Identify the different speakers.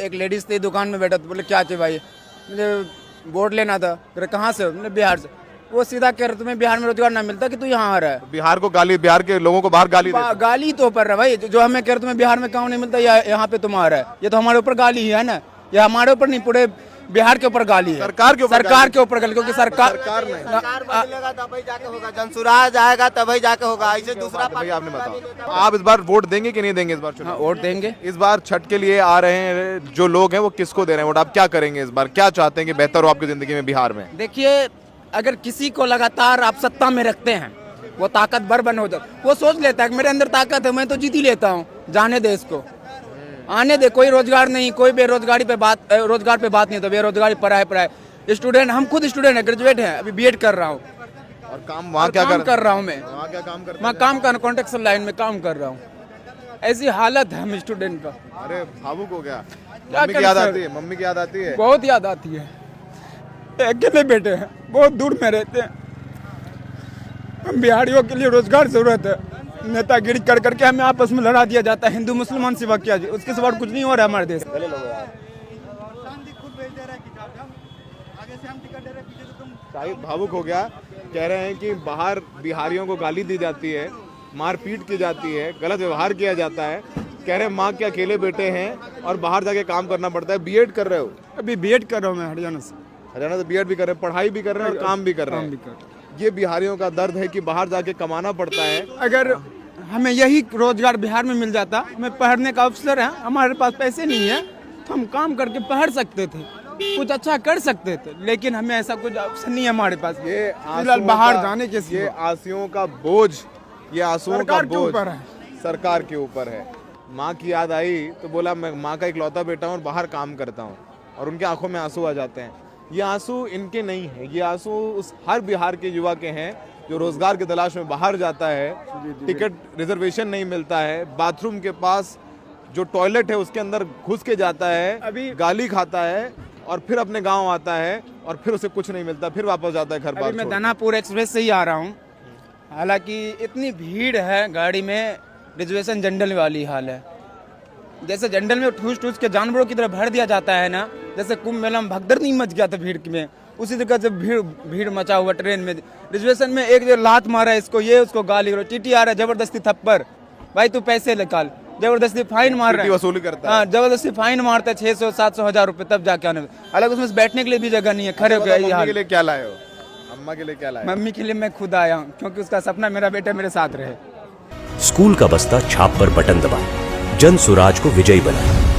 Speaker 1: एक लेडीज थी दुकान में बैठा, तो बोले क्या चाहिए भाई, मुझे वोट लेना था। बोले कहाँ से हो? मैंने बिहार से। वो सीधा कह रहे तुम्हें बिहार में रोजगार ना मिलता कि तू यहाँ आ रहा है।
Speaker 2: बिहार को गाली, बिहार के लोगों को बाहर गाली देते हैं।
Speaker 1: गाली तो ऊपर है भाई, जो हमें कह रहे तुम्हें बिहार में काम नहीं मिलता या यहाँ पे तुम आ रहा है, ये तो हमारे ऊपर गाली ही है ना। ये हमारे ऊपर नहीं, पूरे बिहार के ऊपर गाली है,
Speaker 2: सरकार के ऊपर
Speaker 1: गाली, क्योंकि सरकार
Speaker 3: बदलेगा तभी जाके होगा, जनसुराज आएगा तभी जाके होगा, ऐसे दूसरा
Speaker 2: भाई आपने बताओ, आप इस बार वोट देंगे कि नहीं देंगे इस बार चुनाव?
Speaker 1: वोट देंगे।
Speaker 2: इस बार छठ के लिए आ रहे हैं जो लोग हैं, वो किसको दे रहे हैं वोट? आप क्या करेंगे इस बार? क्या चाहते हैं कि बेहतर हो आपकी जिंदगी में बिहार में?
Speaker 1: देखिए, अगर किसी को लगातार आप सत्ता में रखते हैं, वो ताकतवर बन हो जाता, वो सोच लेता है कि मेरे अंदर ताकत है, मैं तो जीत ही लेता हूँ, जाने दे इसको, आने दे। कोई रोजगार नहीं, कोई बेरोजगारी पे बात, रोजगार पे बात नहीं, तो बेरोजगारी पढ़ाई स्टूडेंट, हम खुद स्टूडेंट है, ग्रेजुएट है, अभी बीएड कर रहा हूँ।
Speaker 2: और काम वहाँ क्या
Speaker 1: कर रहा हूँ मैं,
Speaker 2: वहाँ क्या काम करते
Speaker 1: मैं काम कर कॉन्ट्रेक्शन लाइन में काम कर रहा हूँ। ऐसी हालत है हम स्टूडेंट का।
Speaker 2: अरे भावुक हो गया।
Speaker 1: क्या
Speaker 2: मम्मी की
Speaker 1: करें
Speaker 2: याद
Speaker 1: सर?
Speaker 2: आती है? मम्मी की याद आती है?
Speaker 1: बहुत याद आती है। अकेले बेटे हैं, बहुत दूर में रहते हैं। हम बिहारियों के लिए रोजगार जरूरत है, नेतागिरी कर करके हमें आपस में लड़ा दिया जाता है। हिंदू मुसलमान सिवा क्या जी, उसके सिवा कुछ नहीं हो रहा है हमारे देश।
Speaker 2: शाहिद भावुक हो गया, कह रहे हैं कि बाहर बिहारियों को गाली दी जाती है, मारपीट की जाती है, गलत व्यवहार किया जाता है। कह रहे हैं माँ के अकेले बेटे हैं और बाहर जाके काम करना पड़ता है। बीएड कर रहे हो?
Speaker 1: अभी बीएड कर रहा हूँ मैं हरियाणा से।
Speaker 2: हरियाणा से बीएड भी कर रहे हैं, पढ़ाई भी कर रहे हैं और काम भी कर रहे हैं। ये बिहारियों का दर्द है कि बाहर जाके कमाना पड़ता है।
Speaker 1: अगर हमें यही रोजगार बिहार में मिल जाता, हमें पढ़ने का अवसर है, हमारे पास पैसे नहीं है, तो हम काम करके पढ़ सकते थे, कुछ अच्छा कर सकते थे, लेकिन हमें ऐसा कुछ अवसर नहीं है हमारे पास।
Speaker 2: ये
Speaker 1: फिलहाल बाहर जाने के
Speaker 2: ये आंसुओं का बोझ, ये आंसुओं का बोझ सरकार के ऊपर है। माँ की याद आई तो बोला मैं माँ का इकलौता बेटा हूँ और बाहर काम करता हूँ, और उनके आंखों में आंसू आ जाते हैं। ये आंसू इनके नहीं है, ये आंसू उस हर बिहार के युवा के हैं जो रोजगार की तलाश में बाहर जाता है, टिकट रिजर्वेशन नहीं मिलता है, बाथरूम के पास जो टॉयलेट है उसके अंदर घुस के जाता है,
Speaker 1: अभी
Speaker 2: गाली खाता है और फिर अपने गांव आता है और फिर उसे कुछ नहीं मिलता, फिर वापस जाता है घर बार।
Speaker 1: मैं दानापुर एक्सप्रेस से ही आ रहा हूँ, हालांकि इतनी भीड़ है गाड़ी में, रिजर्वेशन जनरल वाली हाल है। जैसे जनरल में ठूस ठूस के जानवरों की तरह भर दिया जाता है ना, जैसे कुंभ मेला में भगदड़ नहीं मच गया था भीड़ में, उसी तरह से भीड़ मचा हुआ ट्रेन में। रिजर्वेशन में एक जो लात मारा है इसको, ये उसको गाली करो, टीटी आ रहा है जबरदस्ती थप्पड़, भाई तू पैसे निकाल, जबरदस्ती फाइन मार रहा है,
Speaker 2: वसूली करता है।
Speaker 1: हाँ, जबरदस्ती फाइन मारता है 600, 700, 1000 रुपए, तब जाके आने। अलग उसमें बैठने के लिए भी जगह नहीं है, खड़े हो गए।
Speaker 2: मम्मी के लिए क्या लाए हो? अम्मा के लिए क्या लाए?
Speaker 1: मम्मी के लिए मैं खुद आया हूँ, क्योंकि उसका सपना मेरा बेटा मेरे साथ रहे।
Speaker 4: स्कूल का बस्ता छाप पर बटन दबाएं, जन सुराज को विजयी बनाएं।